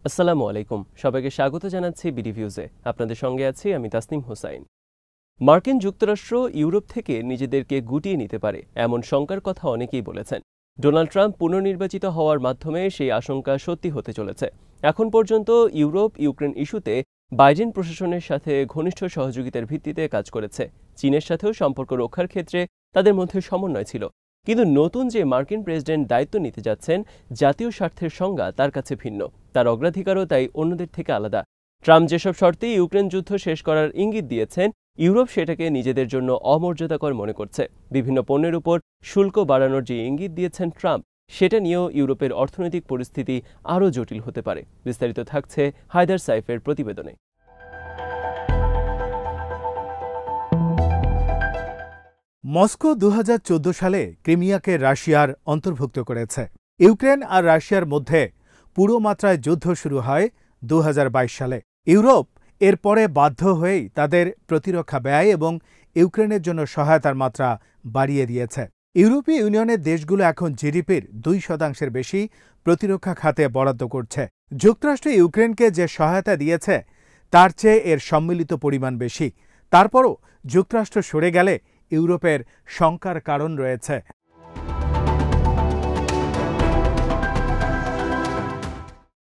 আসসালামু আলাইকুম। সবাইকে স্বাগত জানাচ্ছি বিডিভিউজে। আপনাদের সঙ্গে আছি আমি তাসনিম হোসাইন। মার্কিন যুক্তরাষ্ট্র ইউরোপ থেকে নিজেদেরকে গুটিয়ে নিতে পারে এমন শঙ্কার কথা অনেকেই বলেছেন। ডোনাল্ড ট্রাম্প পুনর্নির্বাচিত হওয়ার মাধ্যমে সেই আশঙ্কা সত্যি হতে চলেছে। এখন পর্যন্ত ইউরোপ ইউক্রেন ইস্যুতে বাইডেন প্রশাসনের সাথে ঘনিষ্ঠ সহযোগিতার ভিত্তিতে কাজ করেছে। চীনের সাথেও সম্পর্ক রক্ষার ক্ষেত্রে তাদের মধ্যে সমন্বয় ছিল। কিন্তু নতুন যে মার্কিন প্রেসিডেন্ট দায়িত্ব নিতে যাচ্ছেন, জাতীয় স্বার্থের সংজ্ঞা তার কাছে ভিন্ন, তার অগ্রাধিকারও তাই অন্যদের থেকে আলাদা। ট্রাম্প যেসব শর্তে ইউক্রেন যুদ্ধ শেষ করার ইঙ্গিত দিয়েছেন, ইউরোপ সেটাকে নিজেদের জন্য অমর্যাদাকর মনে করছে। বিভিন্ন পণ্যের উপর শুল্ক বাড়ানোর যে ইঙ্গিত দিয়েছেন ট্রাম্প, সেটা নিয়েও ইউরোপের অর্থনৈতিক পরিস্থিতি আরও জটিল হতে পারে। বিস্তারিত থাকছে হায়দার সাইফের প্রতিবেদনে। মস্কো 2014 সালে ক্রিমিয়াকে রাশিয়ার অন্তর্ভুক্ত করেছে। ইউক্রেন আর রাশিয়ার মধ্যে পুরো মাত্রায় যুদ্ধ শুরু হয় 2022 সালে। ইউরোপ এর পরে বাধ্য হয়েই তাদের প্রতিরক্ষা ব্যয় এবং ইউক্রেনের জন্য সহায়তার মাত্রা বাড়িয়ে দিয়েছে। ইউরোপীয় ইউনিয়নের দেশগুলো এখন জিডিপির 2% বেশি প্রতিরক্ষা খাতে বরাদ্দ করছে। যুক্তরাষ্ট্র ইউক্রেনকে যে সহায়তা দিয়েছে তার চেয়ে এর সম্মিলিত পরিমাণ বেশি। তারপরও যুক্তরাষ্ট্র সরে গেলে ইউরোপের শঙ্কার কারণ রয়েছে।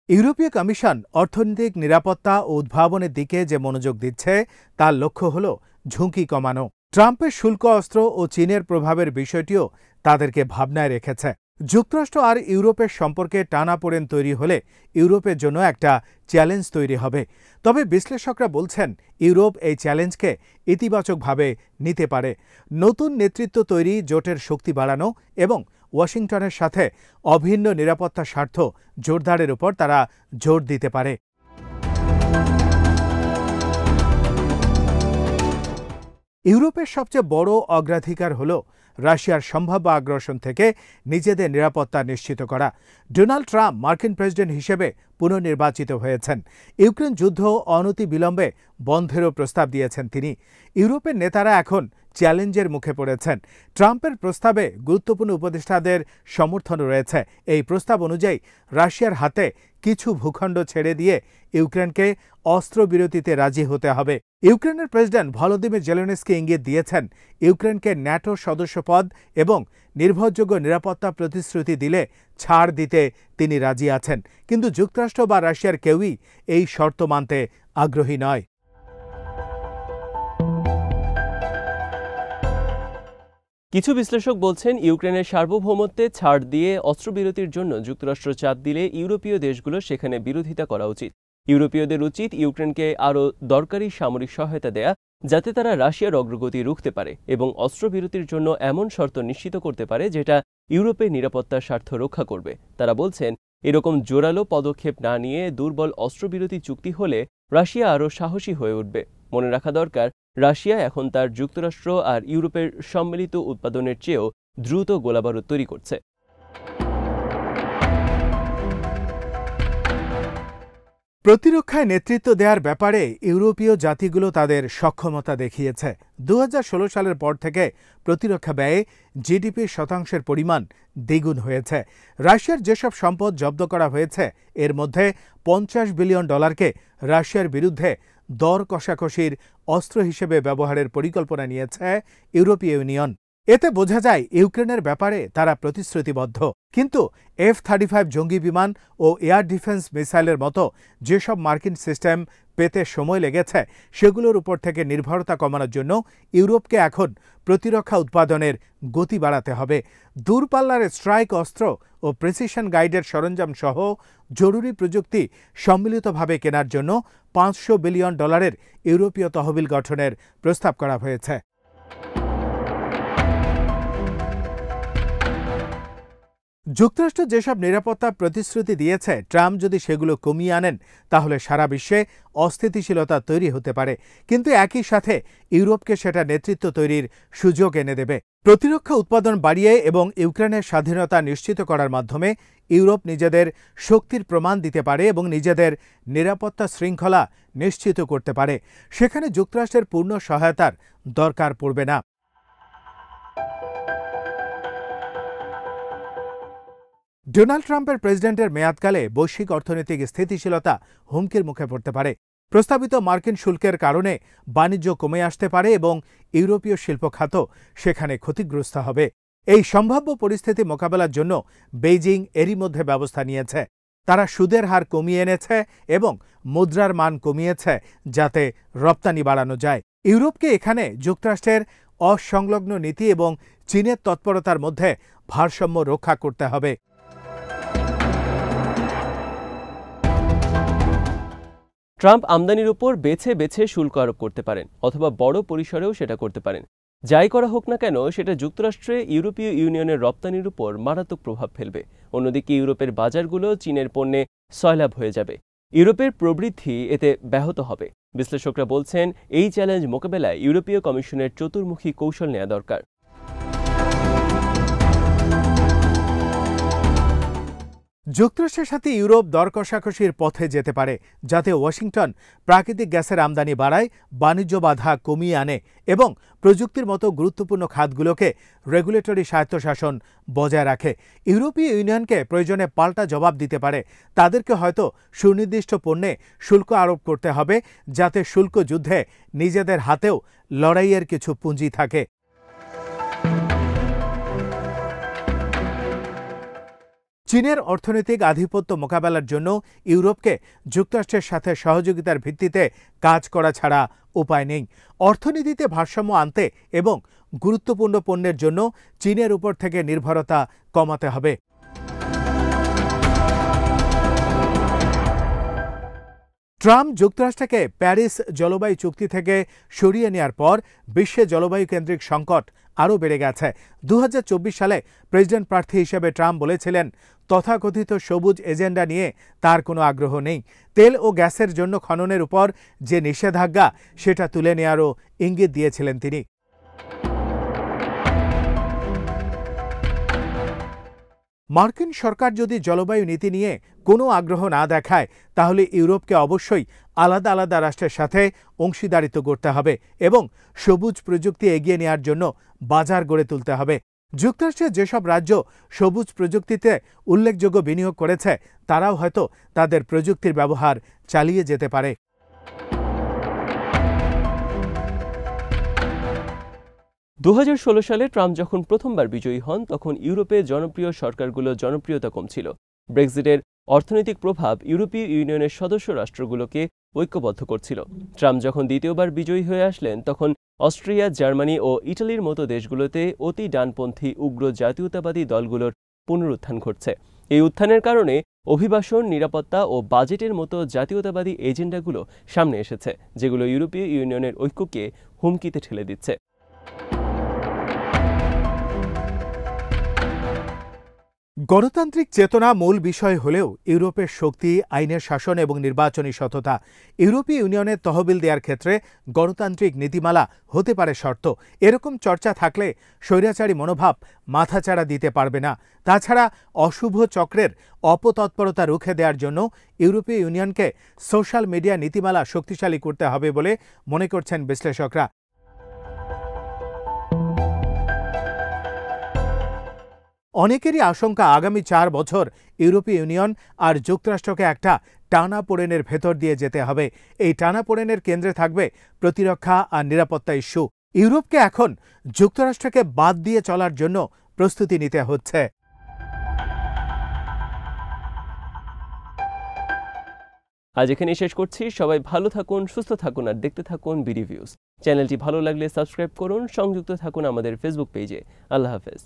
ইউরোপীয় কমিশন অর্থনৈতিক নিরাপত্তা ও উদ্ভাবনের দিকে যে মনোযোগ দিচ্ছে তার লক্ষ্য হল ঝুঁকি কমানো। ট্রাম্পের শুল্ক অস্ত্র ও চীনের প্রভাবের বিষয়টিও তাদেরকে ভাবনায় রেখেছে। যুক্তরাষ্ট্র আর ইউরোপের সম্পর্কে টানাপোড়েন তৈরি হলে ইউরোপের জন্য একটা চ্যালেঞ্জ তৈরি হবে। তবে বিশ্লেষকরা বলছেন ইউরোপ এই চ্যালেঞ্জকে ইতিবাচকভাবে নিতে পারে। নতুন নেতৃত্ব তৈরি, জোটের শক্তি বাড়ানো এবং ওয়াশিংটনের সাথে অভিন্ন নিরাপত্তা স্বার্থ জোরদারের উপর তারা জোর দিতে পারে। ইউরোপের সবচেয়ে বড় অগ্রাধিকার হল রাশিয়ার সম্ভাব্য আগ্রাসন থেকে নিজেদের নিরাপত্তা নিশ্চিত করা। ডোনাল্ড ট্রাম্প মার্কিন প্রেসিডেন্ট হিসেবে পুনর্নির্বাচিত হয়েছেন। ইউক্রেন যুদ্ধ অনতিবিলম্বে বন্ধেরও প্রস্তাব দিয়েছেন তিনি। ইউরোপের নেতারা এখন চ্যালেঞ্জের মুখে পড়েছেন। ট্রাম্পের প্রস্তাবে গুরুত্বপূর্ণ উপদেষ্টাদের সমর্থন রয়েছে। এই প্রস্তাব অনুযায়ী রাশিয়ার হাতে কিছু ভূখণ্ড ছেড়ে দিয়ে ইউক্রেনকে অস্ত্রবিরতিতে রাজি হতে হবে। ইউক্রেনের প্রেসিডেন্ট ভলোদিমির জেলেনস্কি ইঙ্গিত দিয়েছেন ইউক্রেনকে ন্যাটো সদস্যপদ এবং নির্ভরযোগ্য নিরাপত্তা প্রতিশ্রুতি দিলে ছাড় দিতে তিনি রাজি আছেন। কিন্তু যুক্তরাষ্ট্র বা রাশিয়ার কেউই এই শর্ত মানতে আগ্রহী নয়। কিছু বিশ্লেষক বলছেন ইউক্রেনের সার্বভৌমত্বে ছাড় দিয়ে অস্ত্রবিরতির জন্য যুক্তরাষ্ট্র চাপ দিলে ইউরোপীয় দেশগুলো সেখানে বিরোধিতা করা উচিত। ইউরোপীয়দের উচিত ইউক্রেনকে আরও দরকারি সামরিক সহায়তা দেয়া, যাতে তারা রাশিয়ার অগ্রগতি রুখতে পারে এবং অস্ত্রবিরতির জন্য এমন শর্ত নিশ্চিত করতে পারে যেটা ইউরোপের নিরাপত্তার স্বার্থ রক্ষা করবে। তারা বলছেন এরকম জোরালো পদক্ষেপ না নিয়ে দুর্বল অস্ত্রবিরতি চুক্তি হলে রাশিয়া আরও সাহসী হয়ে উঠবে। মনে রাখা দরকার, রাশিয়া এখন তার যুক্তরাষ্ট্র আর ইউরোপের সম্মিলিত উৎপাদনের চেয়েও দ্রুত গোলাবারুদ তৈরি করছে। প্রতিরক্ষায় নেতৃত্ব দেওয়ার ব্যাপারে ইউরোপীয় জাতিগুলো তাদের সক্ষমতা দেখিয়েছে। 2016 সালের পর থেকে প্রতিরক্ষা ব্যয়ে জিডিপির শতাংশের পরিমাণ দ্বিগুণ হয়েছে। রাশিয়ার যেসব সম্পদ জব্দ করা হয়েছে এর মধ্যে $50 বিলিয়ন রাশিয়ার বিরুদ্ধে দর কষাকষির অস্ত্র হিসেবে ব্যবহারের পরিকল্পনা নিয়েছে ইউরোপীয় ইউনিয়ন। এতে বোঝা যায় ইউক্রেনের ব্যাপারে তারা প্রতিশ্রুতিবদ্ধ। কিন্তু F-35 জঙ্গি বিমান ও এয়ার ডিফেন্স মিসাইলের মতো যেসব মার্কিন সিস্টেম পেতে সময় লেগেছে সেগুলোর উপর থেকে নির্ভরতা কমানোর জন্য ইউরোপকে এখন প্রতিরক্ষা উৎপাদনের গতি বাড়াতে হবে। দূরপাল্লার স্ট্রাইক অস্ত্র ও প্রিসিশন গাইডের সরঞ্জাম সহ জরুরি প্রযুক্তি সম্মিলিতভাবে কেনার জন্য $500 বিলিয়ন ইউরোপীয় তহবিল গঠনের প্রস্তাব করা হয়েছে। যুক্তরাষ্ট্র যেসব নিরাপত্তা প্রতিশ্রুতি দিয়েছে, ট্রাম্প যদি সেগুলো কমিয়ে আনেন তাহলে সারা বিশ্বে অস্থিতিশীলতা তৈরি হতে পারে। কিন্তু একই সাথে ইউরোপকে সেটা নেতৃত্ব তৈরির সুযোগ এনে দেবে। প্রতিরক্ষা উৎপাদন বাড়িয়ে এবং ইউক্রেনের স্বাধীনতা নিশ্চিত করার মাধ্যমে ইউরোপ নিজেদের শক্তির প্রমাণ দিতে পারে এবং নিজেদের নিরাপত্তা শৃঙ্খলা নিশ্চিত করতে পারে। সেখানে যুক্তরাষ্ট্রের পূর্ণ সহায়তার দরকার পড়বে না। ডোনাল্ড ট্রাম্পের প্রেসিডেন্টের মেয়াদকালে বৈশ্বিক অর্থনৈতিক স্থিতিশীলতা হুমকির মুখে পড়তে পারে। প্রস্তাবিত মার্কিন শুল্কের কারণে বাণিজ্য কমে আসতে পারে এবং ইউরোপীয় শিল্প খাত সেখানে ক্ষতিগ্রস্ত হবে। এই সম্ভাব্য পরিস্থিতি মোকাবেলার জন্য বেইজিং এরই মধ্যে ব্যবস্থা নিয়েছে। তারা সুদের হার কমিয়ে এনেছে এবং মুদ্রার মান কমিয়েছে যাতে রপ্তানি বাড়ানো যায়। ইউরোপকে এখানে যুক্তরাষ্ট্রের অসংলগ্ন নীতি এবং চীনের তৎপরতার মধ্যে ভারসাম্য রক্ষা করতে হবে। ট্রাম্প আমদানির উপর বেছে বেছে শুল্ক আরোপ করতে পারেন অথবা বড় পরিসরেও সেটা করতে পারেন। যাই করা হোক না কেন, সেটা যুক্তরাষ্ট্রে ইউরোপীয় ইউনিয়নের রপ্তানির উপর মারাত্মক প্রভাব ফেলবে। অন্যদিকে ইউরোপের বাজারগুলো চীনের পণ্যে সয়লাভ হয়ে যাবে। ইউরোপের প্রবৃদ্ধি এতে ব্যাহত হবে। বিশ্লেষকরা বলছেন, এই চ্যালেঞ্জ মোকাবেলায় ইউরোপীয় কমিশনের চতুর্মুখী কৌশল নেওয়া দরকার। যুক্তরাষ্ট্রের সাথে ইউরোপ দর কষাকষির পথে যেতে পারে, যাতে ওয়াশিংটন প্রাকৃতিক গ্যাসের আমদানি বাড়ায়, বাণিজ্য বাধা কমিয়ে আনে এবং প্রযুক্তির মতো গুরুত্বপূর্ণ খাতগুলোকে রেগুলেটরি স্বায়ত্তশাসন বজায় রাখে। ইউরোপীয় ইউনিয়নকে প্রয়োজনে পাল্টা জবাব দিতে পারে। তাদেরকে হয়তো সুনির্দিষ্ট পণ্যে শুল্ক আরোপ করতে হবে, যাতে শুল্ক যুদ্ধে নিজেদের হাতেও লড়াইয়ের কিছু পুঁজি থাকে। চীনের অর্থনৈতিক আধিপত্য মোকাবেলার জন্য ইউরোপকে যুক্তরাষ্ট্রের সাথে সহযোগিতার ভিত্তিতে কাজ করা ছাড়া উপায় নেই। অর্থনীতিতে ভারসাম্য আনতে এবং গুরুত্বপূর্ণ পণ্যের জন্য চীনের উপর থেকে নির্ভরতা কমাতে হবে। ট্রাম্প যুক্তরাষ্ট্রকে প্যারিস জলবায়ু চুক্তি থেকে সরিয়ে নেওয়ার পর বিশ্বে জলবায়ু কেন্দ্রিক সংকট আরও বেড়ে গেছে। 2024 সালে প্রেসিডেন্ট প্রার্থী হিসেবে ট্রাম্প বলেছিলেন, তথাকথিত সবুজ এজেন্ডা নিয়ে তার কোনো আগ্রহ নেই। তেল ও গ্যাসের জন্য খননের উপর যে নিষেধাজ্ঞা, সেটা তুলে নেওয়ারও ইঙ্গিত দিয়েছিলেন তিনি। মার্কিন সরকার যদি জলবায়ু নীতি নিয়ে কোনো আগ্রহ না দেখায়, তাহলে ইউরোপকে অবশ্যই আলাদা আলাদা রাষ্ট্রের সাথে অংশীদারিত্ব করতে হবে এবং সবুজ প্রযুক্তি এগিয়ে নেওয়ার জন্য বাজার গড়ে তুলতে হবে। যুক্তরাষ্ট্রের যেসব রাজ্য সবুজ প্রযুক্তিতে উল্লেখযোগ্য বিনিয়োগ করেছে, তারাও হয়তো তাদের প্রযুক্তির ব্যবহার চালিয়ে যেতে পারে। দু সালে ট্রাম্প যখন প্রথমবার বিজয়ী হন, তখন ইউরোপে জনপ্রিয় সরকারগুলোর জনপ্রিয়তা কম ছিল। ব্রেক্সিটের অর্থনৈতিক প্রভাব ইউরোপীয় ইউনিয়নের সদস্য রাষ্ট্রগুলোকে ঐক্যবদ্ধ করছিল। ট্রাম্প যখন দ্বিতীয়বার বিজয়ী হয়ে আসলেন, তখন অস্ট্রিয়া, জার্মানি ও ইটালির মতো দেশগুলোতে অতি ডানপন্থী উগ্র জাতীয়তাবাদী দলগুলোর পুনরুত্থান ঘটছে। এই উত্থানের কারণে অভিবাসন, নিরাপত্তা ও বাজেটের মতো জাতীয়তাবাদী এজেন্ডাগুলো সামনে এসেছে, যেগুলো ইউরোপীয় ইউনিয়নের ঐক্যকে হুমকিতে ঠেলে দিচ্ছে। গণতান্ত্রিক চেতনা মূল বিষয় হলেও ইউরোপের শক্তি, আইনের শাসন এবং নির্বাচনী সততা। ইউরোপীয় ইউনিয়নের তহবিল দেওয়ার ক্ষেত্রে গণতান্ত্রিক নীতিমালা হতে পারে শর্ত। এরকম চর্চা থাকলে স্বৈরাচারী মনোভাব মাথাচাড়া দিতে পারবে না। তাছাড়া অশুভ চক্রের অপতৎপরতা রুখে দেওয়ার জন্য ইউরোপীয় ইউনিয়নকে সোশ্যাল মিডিয়া নীতিমালা শক্তিশালী করতে হবে বলে মনে করছেন বিশ্লেষকরা। অনেকেরই আশঙ্কা, আগামী 4 বছর ইউরোপীয় ইউনিয়ন আর যুক্তরাষ্ট্রকে একটা টানাপোড়েনের ভেতর দিয়ে যেতে হবে। এই টানাপোড়েনের কেন্দ্রে থাকবে প্রতিরক্ষা আর নিরাপত্তা ইস্যু। ইউরোপকে এখন যুক্তরাষ্ট্রকে বাদ দিয়ে চলার জন্য প্রস্তুতি নিতে হচ্ছে। আজ এখানে শেষ করছি। সবাই ভালো থাকুন, সুস্থ থাকুন আর দেখতে থাকুন বিডি ভিউজ। চ্যানেলটি ভালো লাগলে সাবস্ক্রাইব করুন, সংযুক্ত থাকুন আমাদের ফেসবুক পেজে। আল্লাহ হাফেজ।